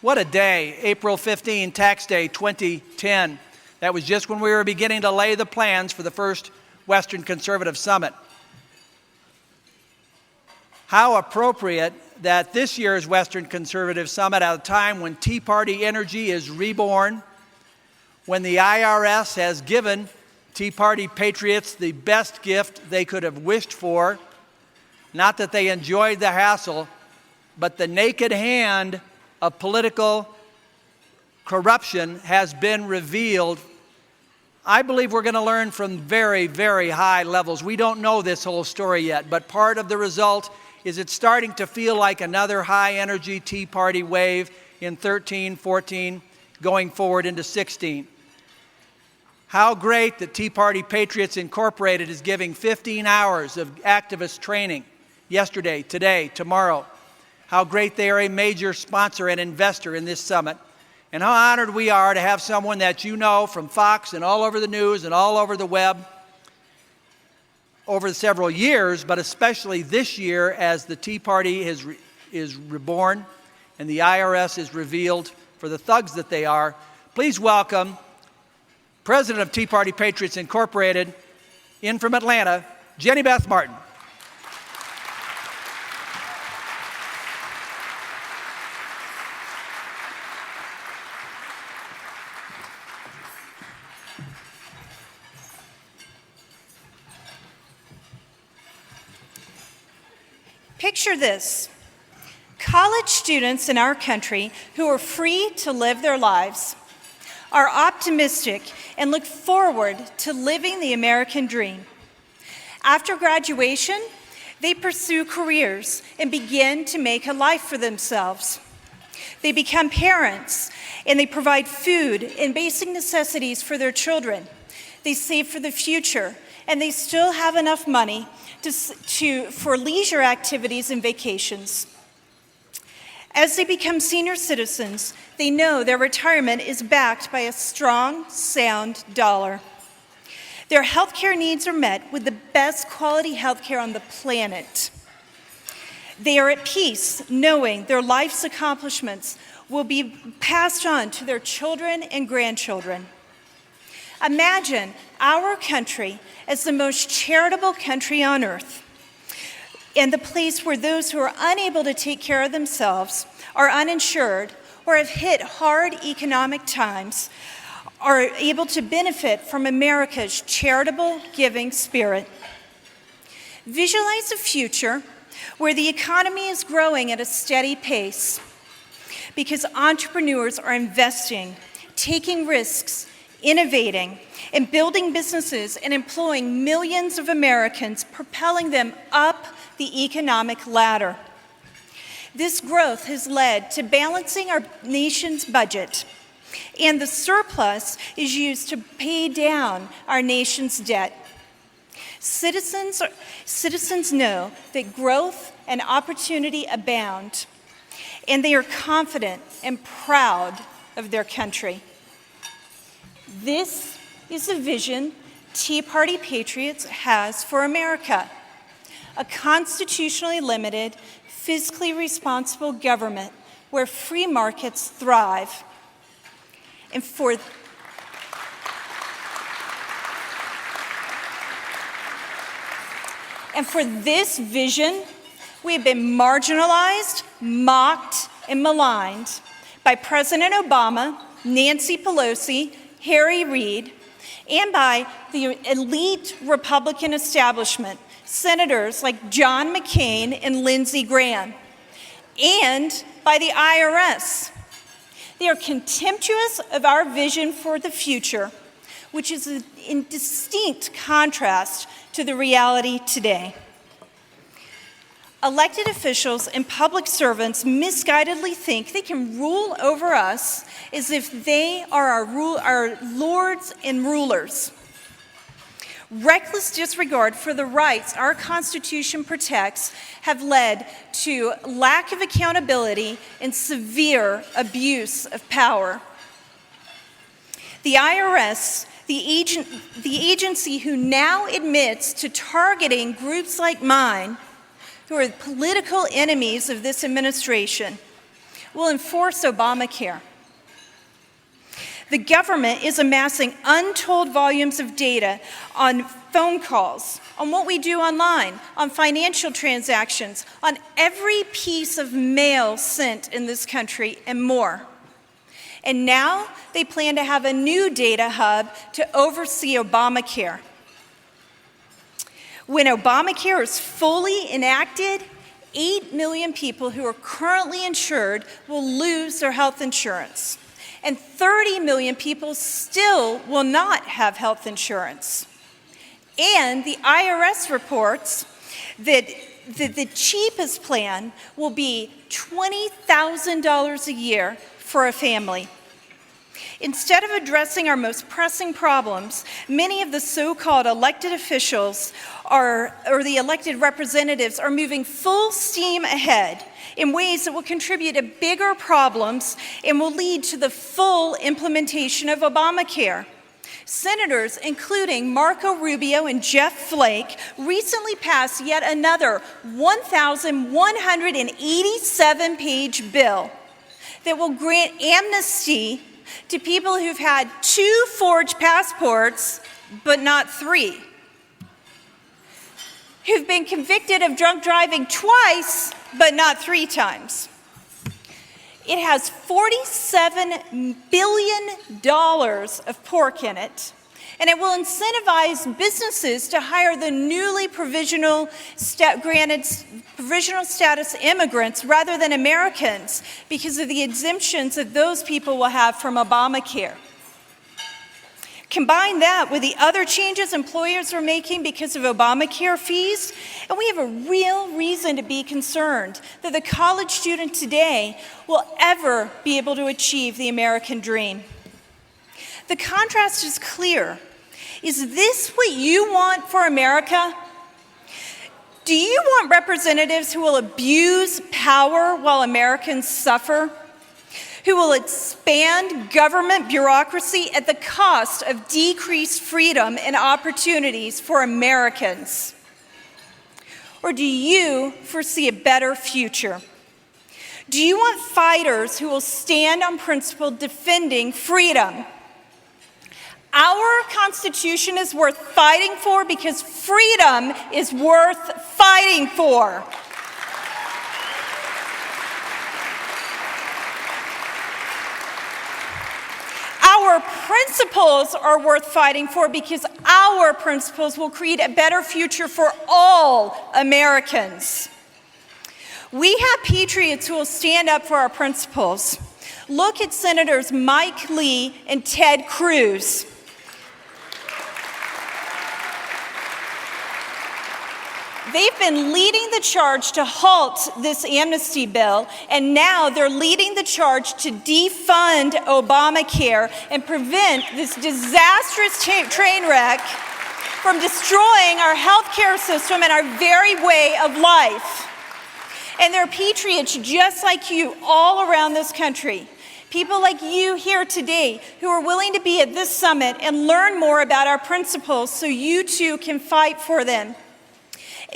What a day, April 15, Tax Day 2010. That was just when we were beginning to lay the plans for the first Western Conservative Summit. How appropriate that this year's Western Conservative Summit, at a time when Tea Party energy is reborn, when the IRS has given Tea Party patriots the best gift they could have wished for, not that they enjoyed the hassle, but the naked hand of political corruption has been revealed. I believe we're going to learn from very, very high levels. We don't know this whole story yet, but part of the result is it's starting to feel like another high-energy Tea Party wave in 13, 14, going forward into 16. How great that Tea Party Patriots Incorporated is giving 15 hours of activist training yesterday, today, tomorrow. How great they are a major sponsor and investor in this summit. And how honored we are to have someone that you know from Fox and all over the news and all over the web over several years, but especially this year as the Tea Party is reborn and the IRS is revealed for the thugs that they are. Please welcome President of Tea Party Patriots Incorporated, in from Atlanta, Jenny Beth Martin. Picture this: college students in our country who are free to live their lives, are optimistic and look forward to living the American dream. After graduation, they pursue careers and begin to make a life for themselves. They become parents and they provide food and basic necessities for their children. They save for the future, and they still have enough money for leisure activities and vacations. As they become senior citizens, they know their retirement is backed by a strong, sound dollar. Their healthcare needs are met with the best quality healthcare on the planet. They are at peace knowing their life's accomplishments will be passed on to their children and grandchildren. Imagine our country as the most charitable country on earth, and the place where those who are unable to take care of themselves, are uninsured, or have hit hard economic times are able to benefit from America's charitable giving spirit. Visualize a future where the economy is growing at a steady pace because entrepreneurs are investing, taking risks, innovating, and building businesses and employing millions of Americans, propelling them up the economic ladder. This growth has led to balancing our nation's budget, and the surplus is used to pay down our nation's debt. Citizens know that growth and opportunity abound, and they are confident and proud of their country. This is the vision Tea Party Patriots has for America: a constitutionally limited, fiscally responsible government where free markets thrive. And for this vision, we have been marginalized, mocked, and maligned by President Obama, Nancy Pelosi, Harry Reid, and by the elite Republican establishment, senators like John McCain and Lindsey Graham, and by the IRS. They are contemptuous of our vision for the future, which is in distinct contrast to the reality today. Elected officials and public servants misguidedly think they can rule over us as if they are our lords and rulers. Reckless disregard for the rights our Constitution protects have led to lack of accountability and severe abuse of power. The IRS, the agency who now admits to targeting groups like mine, who are political enemies of this administration, will enforce Obamacare. The government is amassing untold volumes of data on phone calls, on what we do online, on financial transactions, on every piece of mail sent in this country, and more. And now they plan to have a new data hub to oversee Obamacare. When Obamacare is fully enacted, 8 million people who are currently insured will lose their health insurance. And 30 million people still will not have health insurance. And the IRS reports that the cheapest plan will be $20,000 a year for a family. Instead of addressing our most pressing problems, many of the so-called elected officials or the elected representatives are moving full steam ahead in ways that will contribute to bigger problems and will lead to the full implementation of Obamacare. Senators, including Marco Rubio and Jeff Flake, recently passed yet another 1,187-page bill that will grant amnesty to people who've had 2 forged passports, but not 3, who've been convicted of drunk driving twice, but not 3 times. It has $47 billion of pork in it, and it will incentivize businesses to hire the newly granted provisional status immigrants rather than Americans because of the exemptions that those people will have from Obamacare. Combine that with the other changes employers are making because of Obamacare fees, and we have a real reason to be concerned that the college student today will ever be able to achieve the American dream. The contrast is clear. Is this what you want for America? Do you want representatives who will abuse power while Americans suffer? Who will expand government bureaucracy at the cost of decreased freedom and opportunities for Americans? Or do you foresee a better future? Do you want fighters who will stand on principle defending freedom? Our Constitution is worth fighting for because freedom is worth fighting for. Our principles are worth fighting for because our principles will create a better future for all Americans. We have patriots who will stand up for our principles. Look at Senators Mike Lee and Ted Cruz. They've been leading the charge to halt this amnesty bill, and now they're leading the charge to defund Obamacare and prevent this disastrous train wreck from destroying our healthcare system and our very way of life. And there are patriots just like you all around this country, people like you here today who are willing to be at this summit and learn more about our principles so you too can fight for them.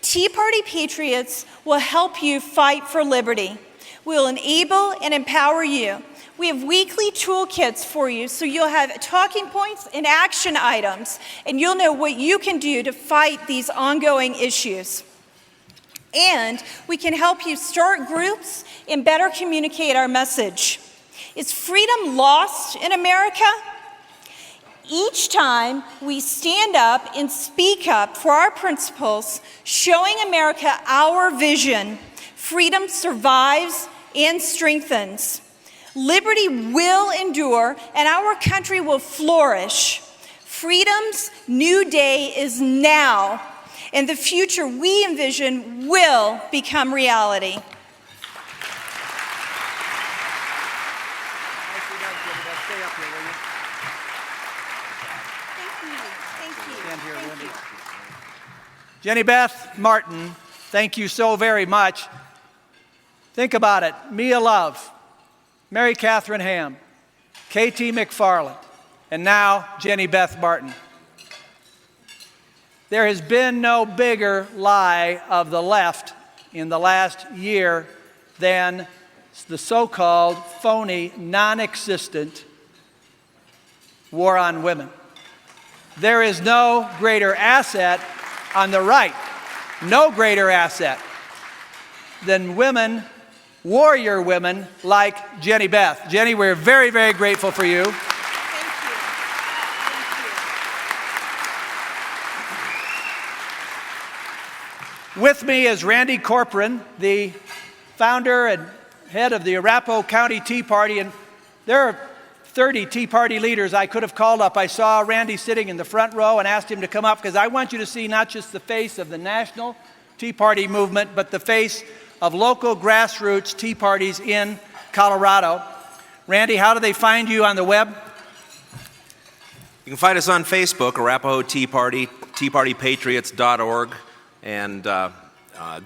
Tea Party Patriots will help you fight for liberty. We will enable and empower you. We have weekly toolkits for you so you'll have talking points and action items, and you'll know what you can do to fight these ongoing issues. And we can help you start groups and better communicate our message. Is freedom lost in America? Each time we stand up and speak up for our principles, showing America our vision, freedom survives and strengthens. Liberty will endure and our country will flourish. Freedom's new day is now, and the future we envision will become reality. Jenny Beth Martin, thank you so very much. Think about it. Mia Love, Mary Catherine Ham, K.T. McFarland, and now Jenny Beth Martin. There has been no bigger lie of the left in the last year than the so-called phony, non-existent war on women. There is no greater asset on the right, no greater asset than women, warrior women like Jenny Beth. Jenny, we're very, very grateful for you. With me is Randy Corcoran, the founder and head of the Arapahoe County Tea Party, and there are 30 Tea Party leaders I could have called up. I saw Randy sitting in the front row and asked him to come up because I want you to see not just the face of the national Tea Party movement, but the face of local grassroots Tea Parties in Colorado. Randy, how do they find you on the web? You can find us on Facebook, Arapahoe Tea Party, teapartypatriots.org, and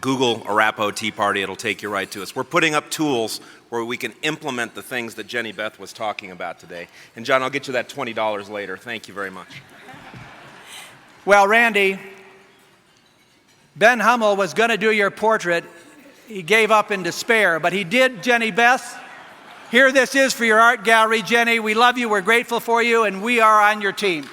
Google Arapahoe Tea Party. It'll take you right to us. We're putting up tools where we can implement the things that Jenny Beth was talking about today. And John, I'll get you that $20 later. Thank you very much. Well, Randy, Ben Hummel was going to do your portrait. He gave up in despair, but he did Jenny Beth. Here this is for your art gallery, Jenny. We love you, we're grateful for you, and we are on your team.